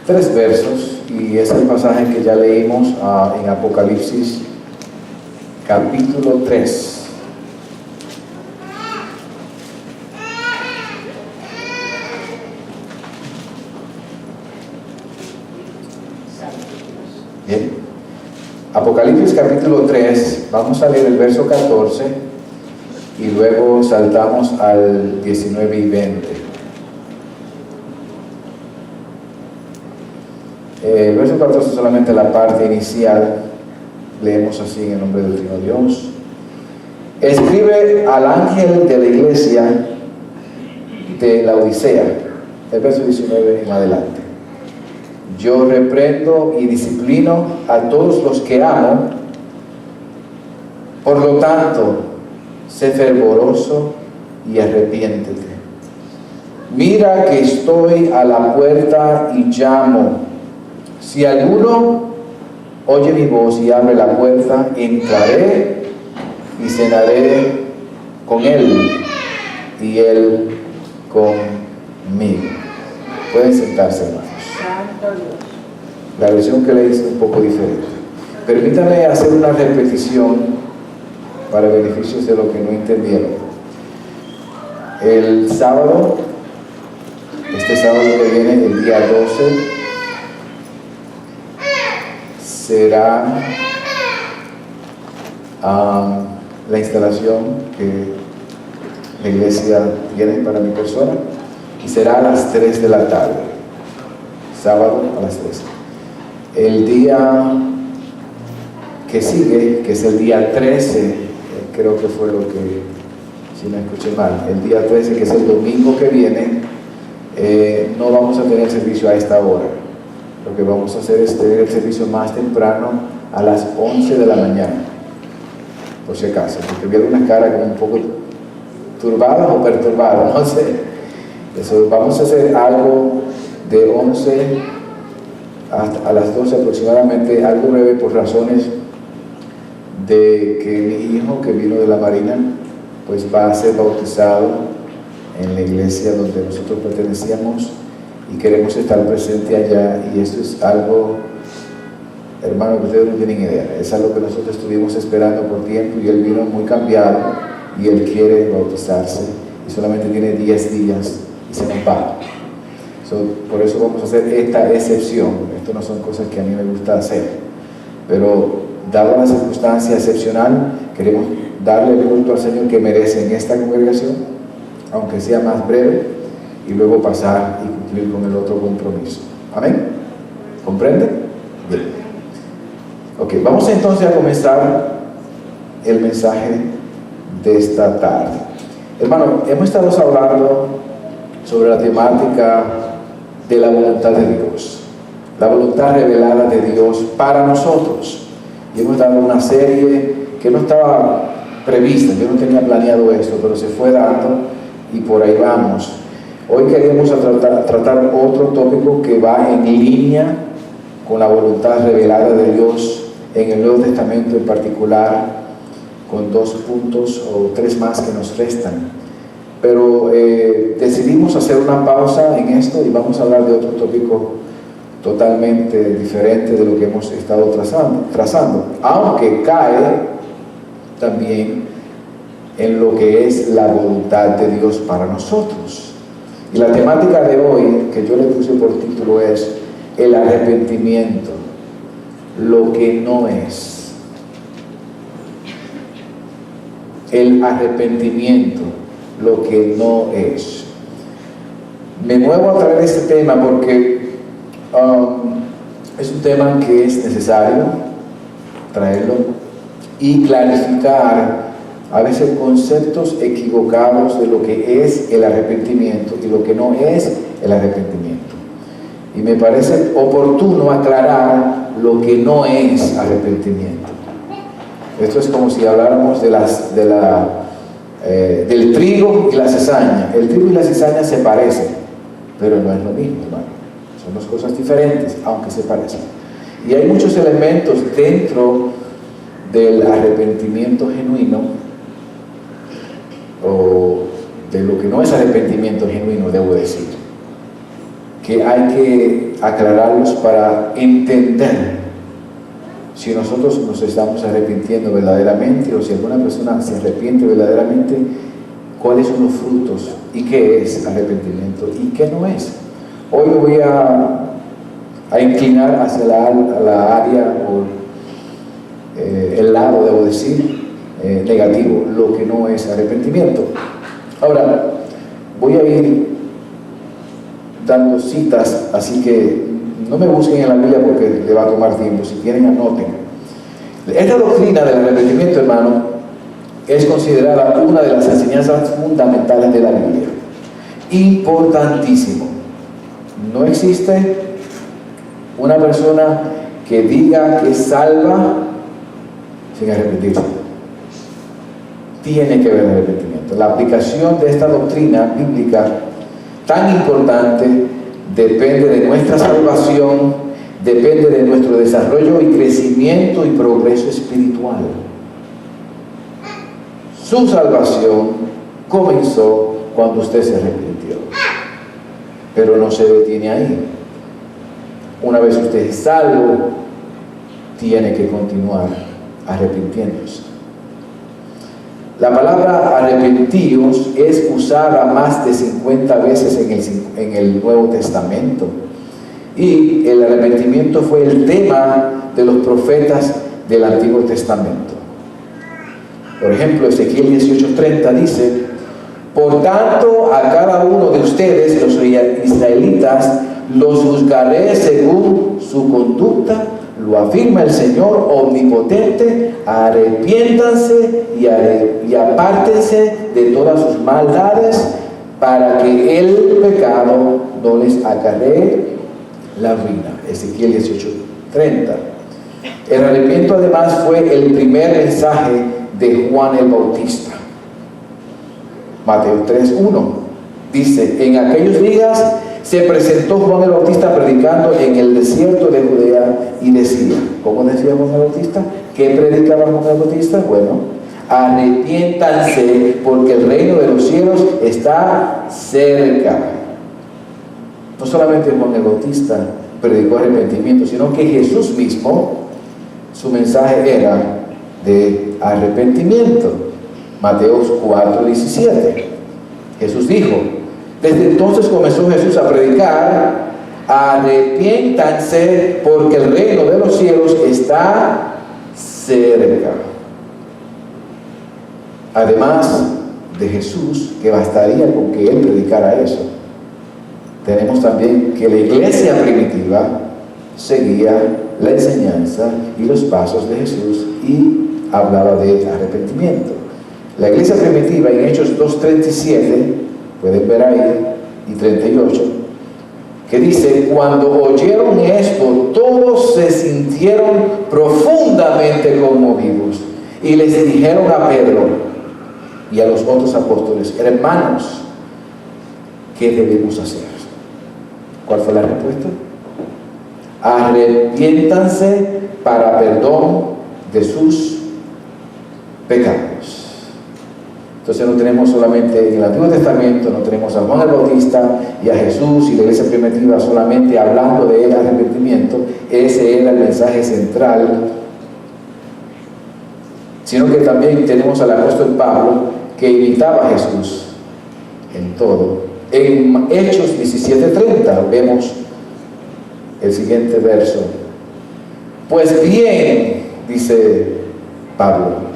3 versos, y es el pasaje que ya leímos en Apocalipsis capítulo 3. Bien, Apocalipsis capítulo 3, vamos a leer el verso 14 y luego saltamos al 19 y 20. El verso 14 es solamente la parte inicial. Leemos así en el nombre del Trino Dios. Escribe al ángel de la iglesia de la Odisea, el verso 19 en adelante. Yo reprendo y disciplino a todos los que amo, por lo tanto, sé fervoroso y arrepiéntete. Mira que estoy a la puerta y llamo. Si alguno oye mi voz y abre la puerta, entraré y cenaré con él y él conmigo. Pueden sentarse, hermanos. La versión que leí es un poco diferente. Permítame hacer una repetición para beneficios de lo que no entendieron. El sábado, este sábado que viene, el día 12, será la instalación que la iglesia tiene para mi persona, y será a las 3 de la tarde, sábado a las 3. El día que sigue, que es el día 13, creo que fue lo que, si no escuché mal, el día 13, que es el domingo que viene, no vamos a tener servicio a esta hora. Lo que vamos a hacer es tener el servicio más temprano, a las 11 de la mañana, por si acaso, porque vieron una cara como un poco turbada o perturbada, no sé. Eso, vamos a hacer algo de 11 hasta a las 12 aproximadamente, algo breve por razones de que mi hijo, que vino de la Marina, pues va a ser bautizado en la iglesia donde nosotros pertenecíamos, y queremos estar presente allá, y esto es algo, hermano, que ustedes no tienen idea, es algo que nosotros estuvimos esperando por tiempo, y él vino muy cambiado y él quiere bautizarse, y solamente tiene 10 días y se nos va. Por eso vamos a hacer esta excepción. Esto no son cosas que a mí me gusta hacer, pero dada la circunstancia excepcional, queremos darle el culto al Señor que merece en esta congregación, aunque sea más breve, y luego pasar y cumplir con el otro compromiso. ¿Amén? ¿Comprende? Bien. Ok, vamos entonces a comenzar el mensaje de esta tarde. Hermano, hemos estado hablando sobre la temática de la voluntad de Dios, la voluntad revelada de Dios para nosotros, y hemos dado una serie que no estaba prevista, yo no tenía planeado esto, pero se fue dando y por ahí vamos. Hoy queremos tratar otro tópico que va en línea con la voluntad revelada de Dios en el Nuevo Testamento, en particular con 2 puntos o 3 más que nos restan. Pero decidimos hacer una pausa en esto y vamos a hablar de otro tópico totalmente diferente de lo que hemos estado trazando, aunque cae también en lo que es la voluntad de Dios para nosotros. Y la temática de hoy, que yo le puse por título, es el arrepentimiento, lo que no es. El arrepentimiento, lo que no es. Me muevo a traer este tema porque es un tema que es necesario traerlo y clarificar a veces conceptos equivocados de lo que es el arrepentimiento y lo que no es el arrepentimiento. Y me parece oportuno aclarar lo que no es arrepentimiento. Esto es como si habláramos del trigo y la cizaña. El trigo y la cizaña se parecen, pero no es lo mismo, hermano. Son 2 cosas diferentes, aunque se parecen. Y hay muchos elementos dentro del arrepentimiento genuino, o de lo que no es arrepentimiento genuino, debo decir, que hay que aclararlos para entender si nosotros nos estamos arrepintiendo verdaderamente, o si alguna persona se arrepiente verdaderamente, cuáles son los frutos y qué es arrepentimiento y qué no es. Hoy me voy a inclinar hacia la área o el lado, debo decir, negativo, lo que no es arrepentimiento. Ahora, voy a ir dando citas, así que no me busquen en la Biblia porque le va a tomar tiempo. Si quieren, anoten. Esta doctrina del arrepentimiento, hermano, es considerada una de las enseñanzas fundamentales de la Biblia. Importantísimo. No existe una persona que diga que es salva sin arrepentirse. Tiene que haber arrepentimiento. La aplicación de esta doctrina bíblica tan importante depende de nuestra salvación, depende de nuestro desarrollo y crecimiento y progreso espiritual. Su salvación comenzó cuando usted se arrepintió, pero no se detiene ahí. Una vez usted es salvo, tiene que continuar arrepintiéndose. La palabra arrepentíos es usada más de 50 veces en el Nuevo Testamento. Y el arrepentimiento fue el tema de los profetas del Antiguo Testamento. Por ejemplo, Ezequiel 18:30 dice: por tanto, a cada uno de ustedes, los israelitas, los juzgaré según su conducta, lo afirma el Señor omnipotente. Arrepiéntanse y apártense de todas sus maldades, para que el pecado no les acarree la ruina. Ezequiel 18:30. El arrepentimiento además fue el primer mensaje de Juan el Bautista. Mateo 3:1 dice: en aquellos días se presentó Juan el Bautista predicando en el desierto de Judea y decía, ¿cómo decía Juan el Bautista? ¿Qué predicaba Juan el Bautista? Bueno, arrepiéntanse porque el reino de los cielos está cerca. No solamente Juan el Bautista predicó arrepentimiento, sino que Jesús mismo, su mensaje era de arrepentimiento. Mateo 4:17. Jesús dijo, desde entonces comenzó Jesús a predicar: arrepiéntanse porque el reino de los cielos está cerca. Además de Jesús, que bastaría con que Él predicara eso, tenemos también que la iglesia primitiva seguía la enseñanza y los pasos de Jesús y hablaba de arrepentimiento. La iglesia primitiva, en Hechos 2:37, pueden ver ahí, y 38, que dice: cuando oyeron esto, todos se sintieron profundamente conmovidos y les dijeron a Pedro y a los otros apóstoles: hermanos, ¿qué debemos hacer? ¿Cuál fue la respuesta? Arrepiéntanse para perdón de sus pecados. Entonces no tenemos solamente en el Antiguo Testamento, no tenemos a Juan el Bautista y a Jesús y la iglesia primitiva solamente hablando del arrepentimiento. Ese era el mensaje central, sino que también tenemos al apóstol Pablo, que imitaba a Jesús en todo. En Hechos 17:30 vemos el siguiente verso: pues bien, dice Pablo,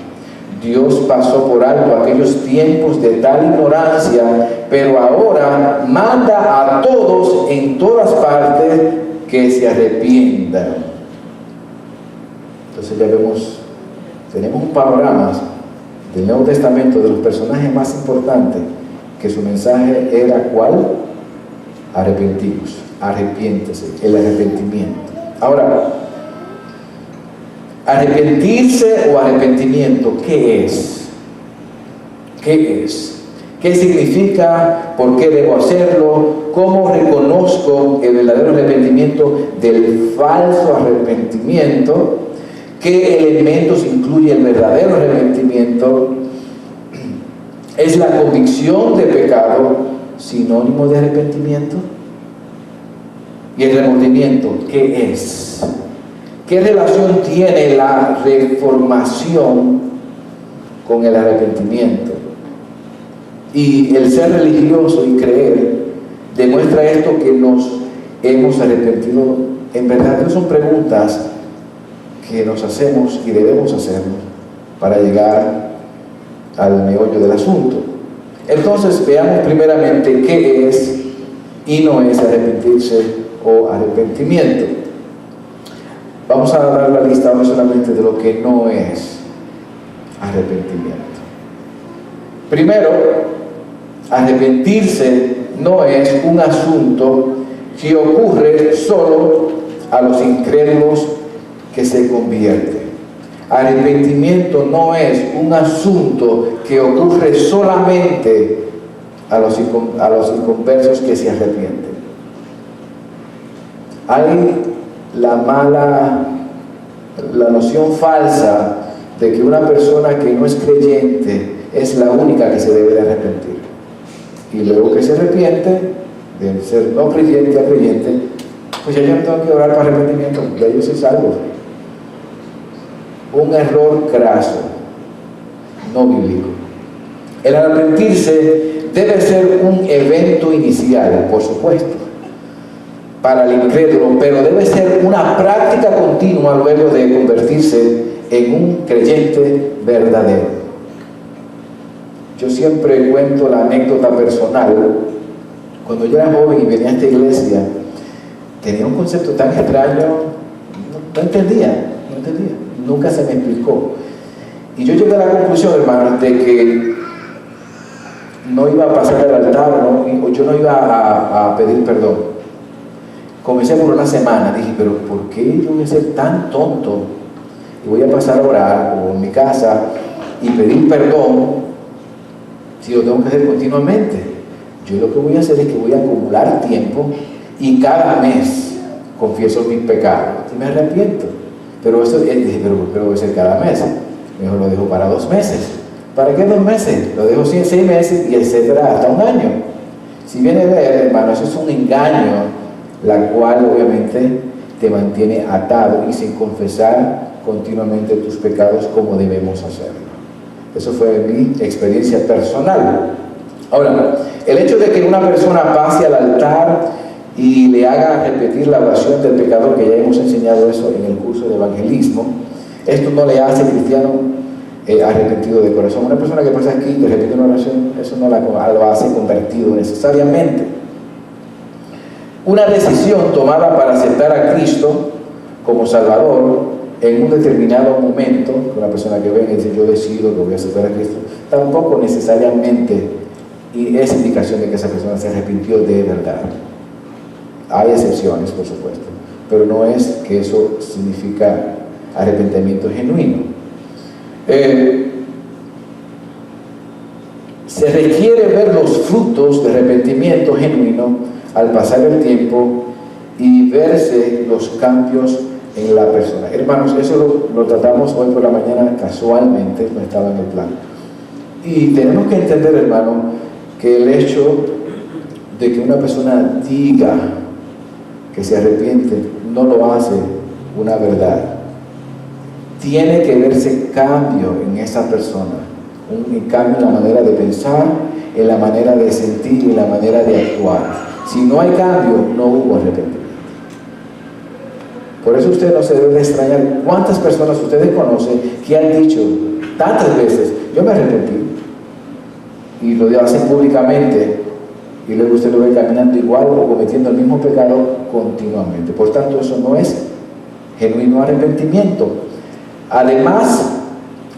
Dios pasó por alto aquellos tiempos de tal ignorancia, pero ahora manda a todos en todas partes que se arrepientan. Entonces ya vemos, tenemos un panorama del Nuevo Testamento de los personajes más importantes, que su mensaje era ¿cuál? Arrepentidos, arrepiéntese, el arrepentimiento. Ahora, arrepentirse o arrepentimiento, ¿qué es? ¿Qué es? ¿Qué significa? ¿Por qué debo hacerlo? ¿Cómo reconozco el verdadero arrepentimiento del falso arrepentimiento? ¿Qué elementos incluye el verdadero arrepentimiento? ¿Es la convicción de pecado sinónimo de arrepentimiento? ¿Y el remordimiento qué es? ¿Qué relación tiene la reformación con el arrepentimiento? Y el ser religioso y creer demuestra esto, que nos hemos arrepentido. En verdad, no son preguntas que nos hacemos y debemos hacernos para llegar al meollo del asunto. Entonces, veamos primeramente qué es y no es arrepentirse o arrepentimiento. Vamos a dar la lista no solamente de lo que no es arrepentimiento. Primero, arrepentirse no es un asunto que ocurre solo a los incrédulos que se convierten. Arrepentimiento no es un asunto que ocurre solamente a los inconversos que se arrepienten. Hay la noción falsa de que una persona que no es creyente es la única que se debe de arrepentir. Y luego que se arrepiente, de ser no creyente a creyente, pues ya yo no tengo que orar para arrepentimiento, ya yo soy salvo. Un error craso, no bíblico. El arrepentirse debe ser un evento inicial, por supuesto, para el incrédulo, pero debe ser una práctica continua luego de convertirse en un creyente verdadero. Yo siempre cuento la anécdota personal. Cuando yo era joven y venía a esta iglesia, tenía un concepto tan extraño, no entendía, nunca se me explicó. Y yo llegué a la conclusión, hermanos, de que no iba a pasar al altar, o yo no iba a pedir perdón. Comencé por una semana, dije, pero ¿por qué yo voy a ser tan tonto y voy a pasar a orar o en mi casa y pedir perdón si lo tengo que hacer continuamente? Yo lo que voy a hacer es que voy a acumular tiempo y cada mes confieso mis pecados y me arrepiento. Pero eso dije, pero voy a hacer cada mes. Mejor lo dejo para 2 meses. ¿Para qué 2 meses? Lo dejo 6 meses y etcétera, hasta 1 año. Si viene a ver, hermano, eso es un engaño, la cual obviamente te mantiene atado y sin confesar continuamente tus pecados como debemos hacerlo. Eso fue mi experiencia personal. Ahora, el hecho de que una persona pase al altar y le haga repetir la oración del pecador, que ya hemos enseñado eso en el curso de evangelismo, esto no le hace cristiano arrepentido de corazón. Una persona que pasa aquí y repite una oración, eso no lo hace convertido necesariamente. Una decisión tomada para aceptar a Cristo como Salvador en un determinado momento, una persona que venga y dice yo decido que voy a aceptar a Cristo, tampoco necesariamente es indicación de que esa persona se arrepintió de verdad. Hay excepciones, por supuesto, pero no es que eso significa arrepentimiento genuino. Se requiere ver los frutos de arrepentimiento genuino al pasar el tiempo y verse los cambios en la persona. Hermanos, eso lo tratamos hoy por la mañana casualmente, no estaba en el plan. Y tenemos que entender, hermano, que el hecho de que una persona diga que se arrepiente no lo hace una verdad. Tiene que verse cambio en esa persona, un cambio en la manera de pensar, en la manera de sentir y en la manera de actuar. Si no hay cambio, no hubo arrepentimiento. Por eso usted no se debe extrañar cuántas personas ustedes conocen que han dicho tantas veces, yo me arrepentí, y lo hacen públicamente, y luego usted lo ve caminando igual o cometiendo el mismo pecado continuamente. Por tanto, eso no es genuino arrepentimiento. Además,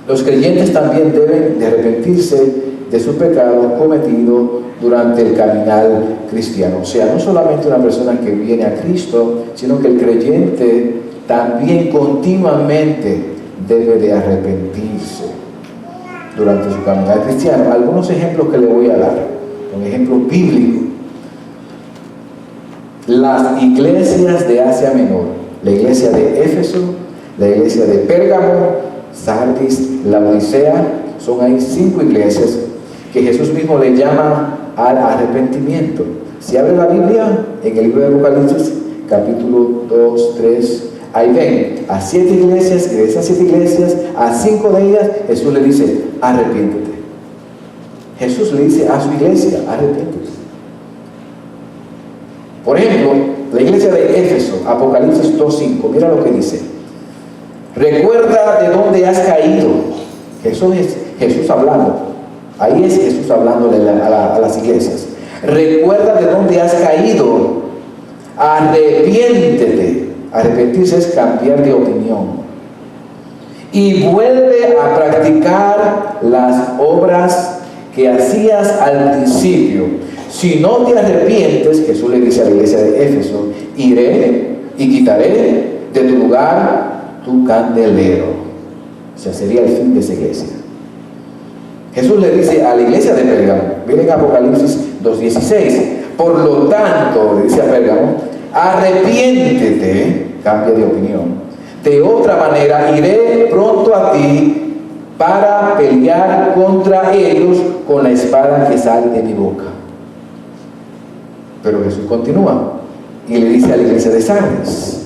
los creyentes también deben de arrepentirse de su pecado cometido durante el caminar cristiano. O sea, no solamente una persona que viene a Cristo, sino que el creyente también continuamente debe de arrepentirse durante su caminar cristiano. Algunos ejemplos que le voy a dar, un ejemplo bíblico. Las iglesias de Asia Menor, la iglesia de Éfeso, la iglesia de Pérgamo, Sardis, Laodicea, son ahí 5 iglesias que Jesús mismo le llama al arrepentimiento. Si abre la Biblia, en el libro de Apocalipsis, capítulo 2, 3. Ahí ven, a 7 iglesias, y de esas 7 iglesias, a 5 de ellas, Jesús le dice, arrepiéntete. Jesús le dice a su iglesia, arrepiéntete. Por ejemplo, la iglesia de Éfeso, Apocalipsis 2:5, mira lo que dice. Recuerda de dónde has caído. Eso es Jesús hablando. Ahí es Jesús hablándole a las iglesias. Recuerda de dónde has caído. Arrepiéntete. Arrepentirse es cambiar de opinión. Y vuelve a practicar las obras que hacías al principio. Si no te arrepientes, Jesús le dice a la iglesia de Éfeso, iré y quitaré de tu lugar tu candelero. O sea, sería el fin de esa iglesia. Jesús le dice a la iglesia de Pérgamo, miren Apocalipsis 2:16, por lo tanto, le dice a Pérgamo, arrepiéntete, cambia de opinión. De otra manera, iré pronto a ti para pelear contra ellos con la espada que sale de mi boca. Pero Jesús continúa y le dice a la iglesia de Sardis,